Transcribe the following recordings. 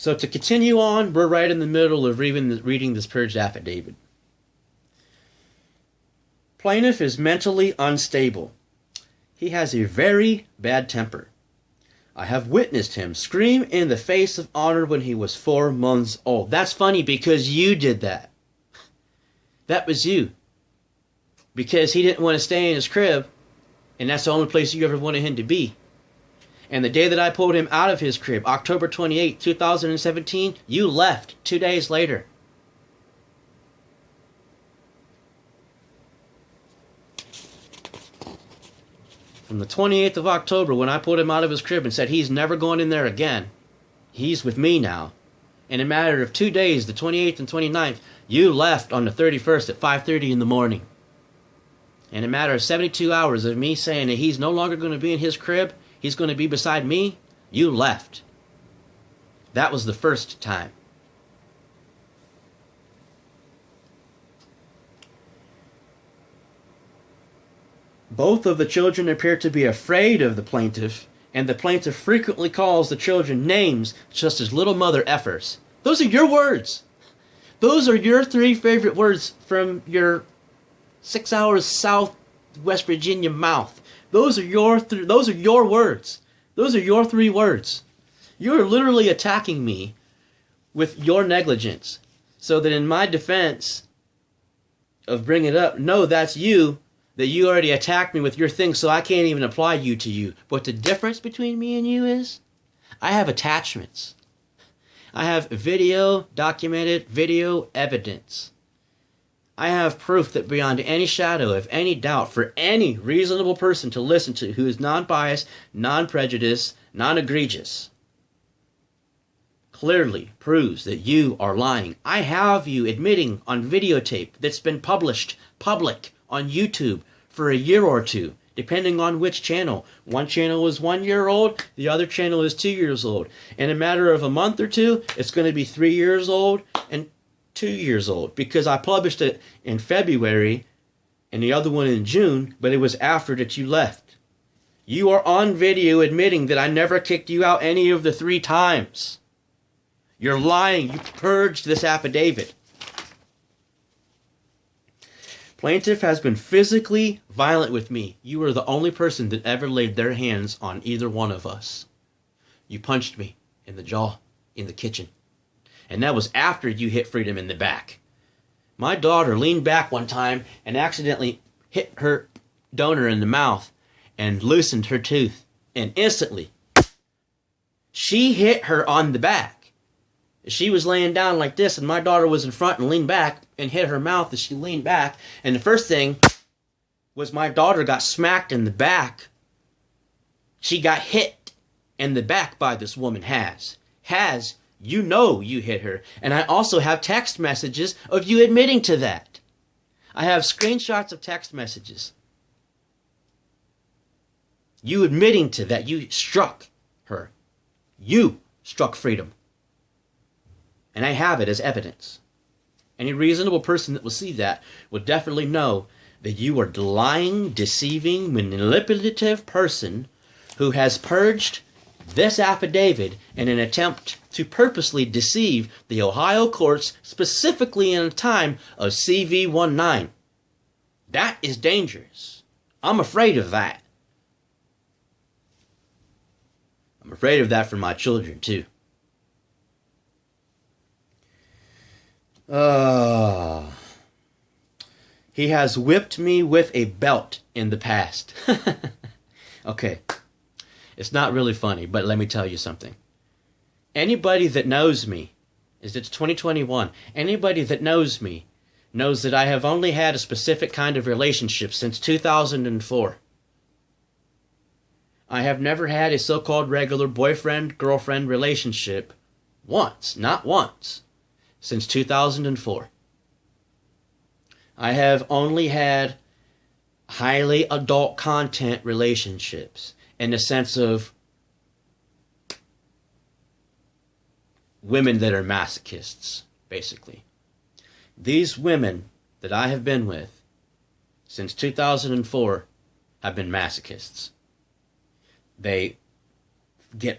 So to continue on, we're right in the middle of reading this purged affidavit. Plaintiff is mentally unstable. He has a very bad temper. I have witnessed him scream in the face of honor when he was 4 months old. That's funny because you did that. That was you. Because he didn't want to stay in his crib, and that's the only place you ever wanted him to be. And the day that I pulled him out of his crib, October 28, 2017, you left 2 days later. From the 28th of October, when I pulled him out of his crib and said he's never going in there again, he's with me now. In a matter of 2 days, the 28th and 29th, you left on the 31st at 5:30 in the morning. In a matter of 72 hours of me saying that he's no longer going to be in his crib, he's going to be beside me, you left. That was the first time. Both of the children appear to be afraid of the plaintiff, and the plaintiff frequently calls the children names such as little mother effers. Those are your words. Those are your 3 favorite words from your 6 hours south West Virginia mouth. Those are your words. Those are your 3 words. You're literally attacking me with your negligence. So that in my defense of bringing it up, no, that's you, that you already attacked me with your thing, so I can't even apply you to you. But the difference between me and you is I have attachments. I have documented video evidence. I have proof that beyond any shadow of any doubt for any reasonable person to listen to who is non-biased, non-prejudiced, non-egregious, clearly proves that you are lying. I have you admitting on videotape that's been published public on YouTube for a year or two, depending on which channel. One channel is 1 year old, the other channel is 2 years old. In a matter of a month or two, it's going to be 3 years old and 2 years old, because I published it in February and the other one in June, but it was after that you left. You are on video admitting that I never kicked you out any of the 3 times. You're lying. You purged this affidavit. Plaintiff has been physically violent with me. You are the only person that ever laid their hands on either one of us. You punched me in the jaw in the kitchen. And that was after you hit Freedom in the back. My daughter leaned back one time and accidentally hit her donor in the mouth and loosened her tooth. And instantly, she hit her on the back. She was laying down like this, and my daughter was in front and leaned back and hit her mouth as she leaned back. And the first thing was my daughter got smacked in the back. She got hit in the back by this woman, Has. Has, you know you hit her. And I also have text messages of you admitting to that. I have screenshots of text messages. You admitting to that. You struck her. You struck Freedom. And I have it as evidence. Any reasonable person that will see that will definitely know that you are the lying, deceiving, manipulative person who has purged this affidavit in an attempt to purposely deceive the Ohio courts, specifically in a time of CV-19. That is dangerous. I'm afraid of that. I'm afraid of that for my children, too. He has whipped me with a belt in the past. Okay. It's not really funny, but let me tell you something. Anybody that knows me, it's 2021, anybody that knows me knows that I have only had a specific kind of relationship since 2004. I have never had a so-called regular boyfriend-girlfriend relationship once, not once, since 2004. I have only had highly adult content relationships in the sense of women that are masochists, basically. These women that I have been with since 2004 have been masochists. They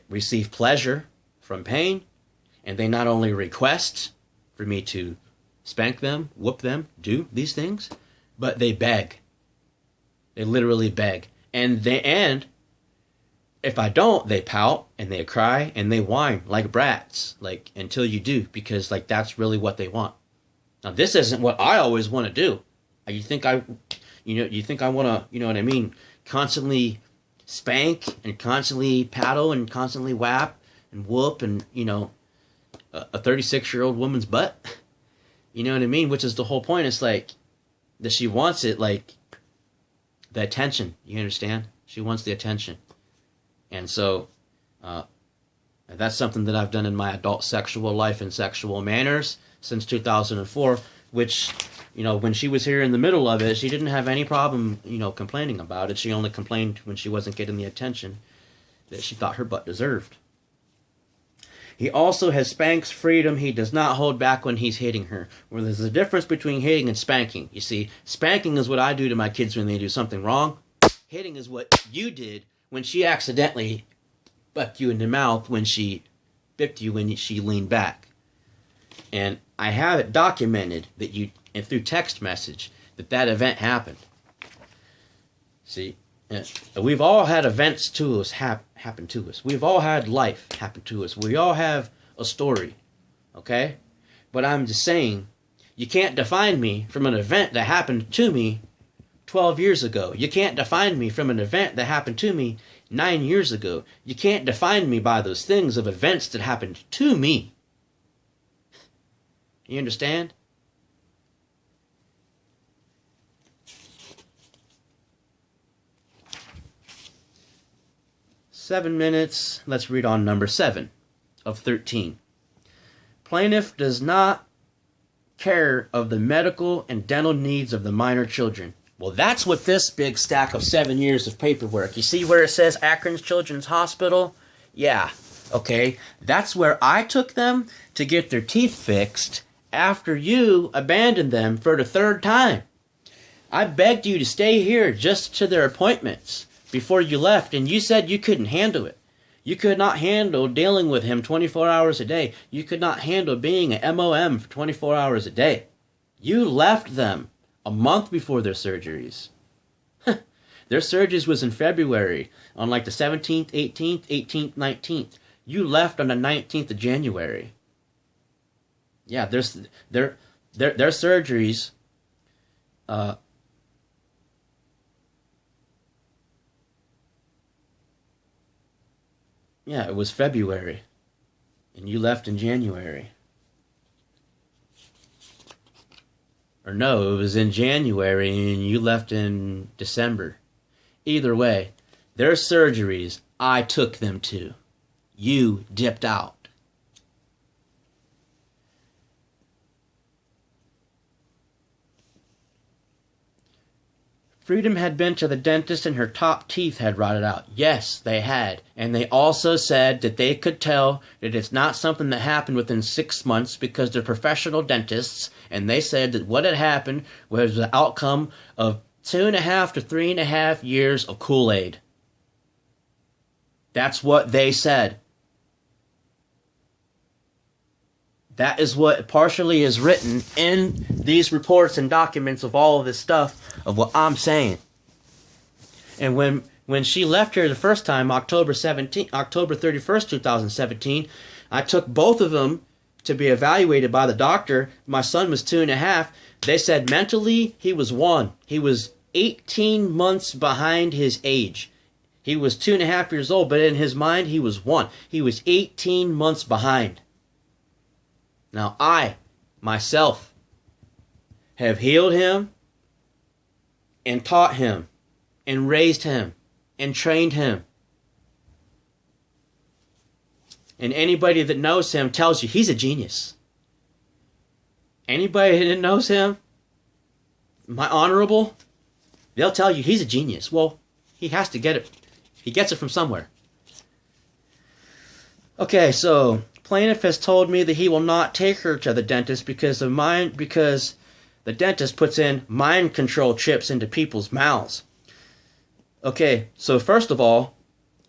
receive pleasure from pain, And they not only request for me to spank them, whoop them, do these things, but they beg. They literally beg. And if I don't, they pout and they cry and they whine like brats, like until you do, because like that's really what they want. Now this isn't what I always want to do. You think I want to, you know what I mean, constantly spank and constantly paddle and constantly whap and whoop and, you know, a 36-year-old woman's butt? You know what I mean? Which is the whole point. It's like that she wants it, like the attention. You understand? She wants the attention. And so that's something that I've done in my adult sexual life and sexual manners since 2004, which, you know, when she was here in the middle of it, she didn't have any problem, you know, complaining about it. She only complained when she wasn't getting the attention that she thought her butt deserved. He also has spanks freedom. He does not hold back when he's hitting her. Well, there's a difference between hitting and spanking. You see, spanking is what I do to my kids when they do something wrong. Hitting is what you did when she accidentally bucked you in the mouth when she bipped you when she leaned back. And I have it documented that and through text message, that event happened. See, we've all had events to us happen to us. We've all had life happen to us. We all have a story, okay? But I'm just saying, you can't define me from an event that happened to me 12 years ago. You can't define me from an event that happened to me 9 years ago. You can't define me by those things of events that happened to me. You understand? Seven minutes. Let's read on number 7 of 13. Plaintiff does not care of the medical and dental needs of the minor children. Well, that's what this big stack of 7 years of paperwork. You see where it says Akron Children's Hospital? Yeah, okay. That's where I took them to get their teeth fixed after you abandoned them for the 3rd time. I begged you to stay here just to their appointments before you left, and you said you couldn't handle it. You could not handle dealing with him 24 hours a day. You could not handle being an MOM for 24 hours a day. You left them a month before their surgeries. Their surgeries was in February, on like the 17th, 18th, 19th. You left on the 19th of January. Yeah, their surgeries. Yeah, it was February, and you left in January. Or no, it was in January, and you left in December. Either way, their surgeries, I took them to. You dipped out. Freedom had been to the dentist and her top teeth had rotted out. Yes, they had. And they also said that they could tell that it's not something that happened within 6 months because they're professional dentists. And they said that what had happened was the outcome of 2.5 to 3.5 years of Kool-Aid. That's what they said. That is what partially is written in these reports and documents of all of this stuff of what I'm saying. And when she left here the first time, October 31st, 2017, I took both of them to be evaluated by the doctor. My son was 2.5. They said mentally he was 1. He was 18 months behind his age. He was 2.5 years old, but in his mind he was 1. He was 18 months behind. Now I, myself, have healed him and taught him and raised him and trained him. And anybody that knows him tells you he's a genius. Anybody that knows him, my honorable, they'll tell you he's a genius. Well, he has to get it. He gets it from somewhere. Okay, so plaintiff has told me that he will not take her to the dentist because the dentist puts in mind control chips into people's mouths. Okay, so first of all,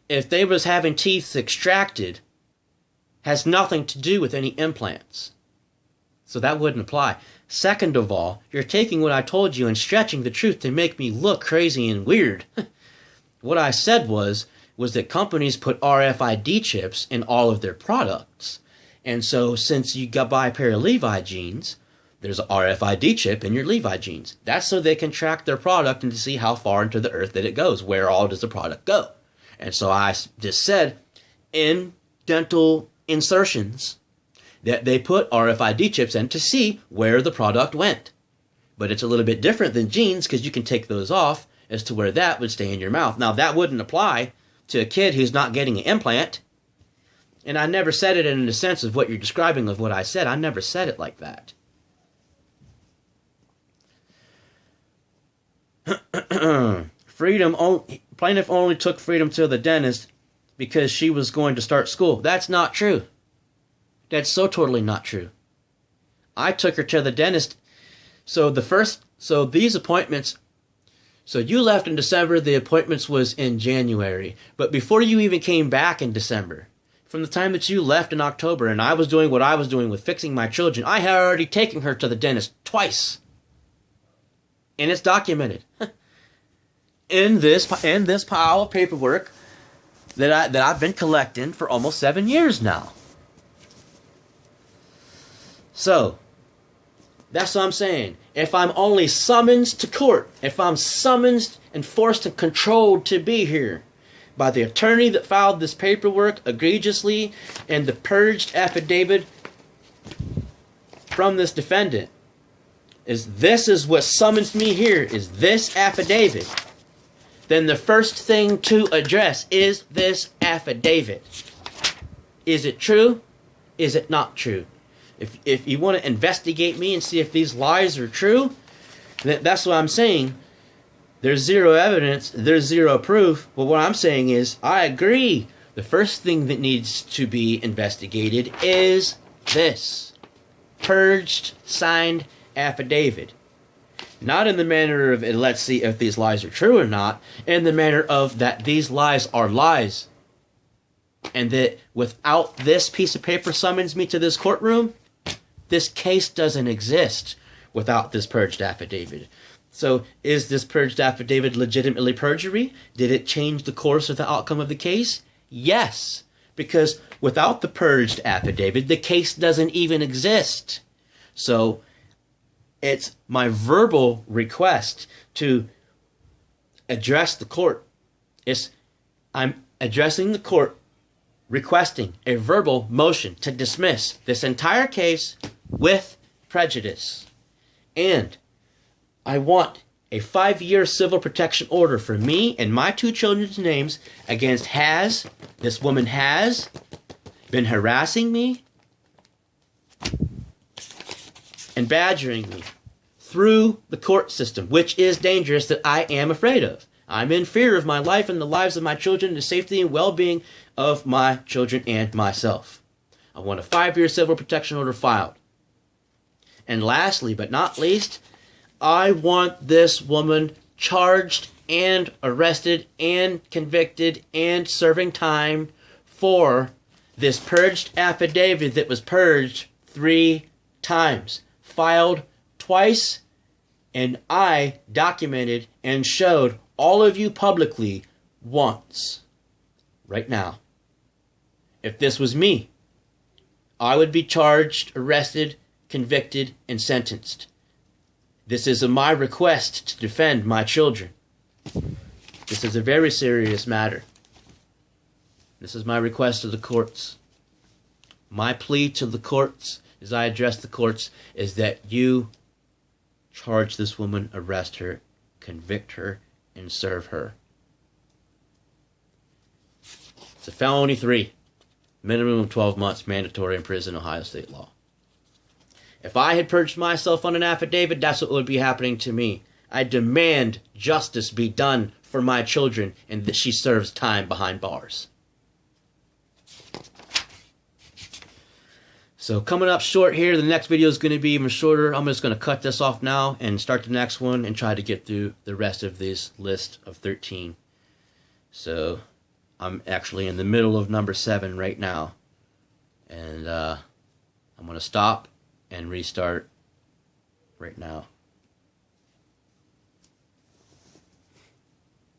if they was having teeth extracted, has nothing to do with any implants. So that wouldn't apply. Second of all, you're taking what I told you and stretching the truth to make me look crazy and weird. What I said was that companies put RFID chips in all of their products. And so since you got buy a pair of Levi jeans, there's an RFID chip in your Levi jeans. That's so they can track their product and to see how far into the earth that it goes. Where all does the product go? And so I just said, in dental insertions, that they put RFID chips in to see where the product went. But it's a little bit different than jeans because you can take those off as to where that would stay in your mouth. Now, that wouldn't apply to a kid who's not getting an implant. And I never said it in the sense of what you're describing of what I said. I never said it like that. Plaintiff only took Freedom to the dentist because she was going to start school. That's not true. That's so totally not true. I took her to the dentist. So these appointments, so you left in December, the appointments was in January. But before you even came back in December, from the time that you left in October and I was doing what I was doing with fixing my children, I had already taken her to the dentist twice. And it's documented. in this pile of paperwork that I've been collecting for almost 7 years now. So, that's what I'm saying. If I'm only summoned to court, if I'm summoned and forced and controlled to be here by the attorney that filed this paperwork egregiously and the purged affidavit from this defendant, this is what summons me here, is this affidavit, then the first thing to address is this affidavit. Is it true? Is it not true? If you want to investigate me and see if these lies are true, that's what I'm saying. There's zero evidence, there's zero proof. But what I'm saying is, I agree. The first thing that needs to be investigated is this purged, signed affidavit. Not in the manner of, let's see if these lies are true or not, in the manner of that these lies are lies. And that without this piece of paper summons me to this courtroom, this case doesn't exist without this purged affidavit. So is this purged affidavit legitimately perjury? Did it change the course of the outcome of the case? Yes, because without the purged affidavit, the case doesn't even exist. So it's my verbal request to address the court. I'm addressing the court, requesting a verbal motion to dismiss this entire case with prejudice. And I want a 5-year civil protection order for me and my 2 children's names against this woman has been harassing me and badgering me through the court system, which is dangerous, that I am afraid of. I'm in fear of my life and the lives of my children, the safety and well-being of my children and myself. I want a 5-year civil protection order filed. And lastly, but not least, I want this woman charged and arrested and convicted and serving time for this purged affidavit that was purged 3 times, filed twice, and I documented and showed all of you publicly once. Right now. If this was me, I would be charged, arrested, convicted, and sentenced. This is my request to defend my children. This is a very serious matter. This is my request to the courts. My plea to the courts, as I address the courts, is that you charge this woman, arrest her, convict her, and serve her. It's a felony 3. Minimum of 12 months, mandatory in prison, Ohio state law. If I had purged myself on an affidavit, that's what would be happening to me. I demand justice be done for my children and that she serves time behind bars. So coming up short here, the next video is going to be even shorter. I'm just going to cut this off now and start the next one and try to get through the rest of this list of 13. So I'm actually in the middle of number 7 right now. And And I'm going to stop and restart right now.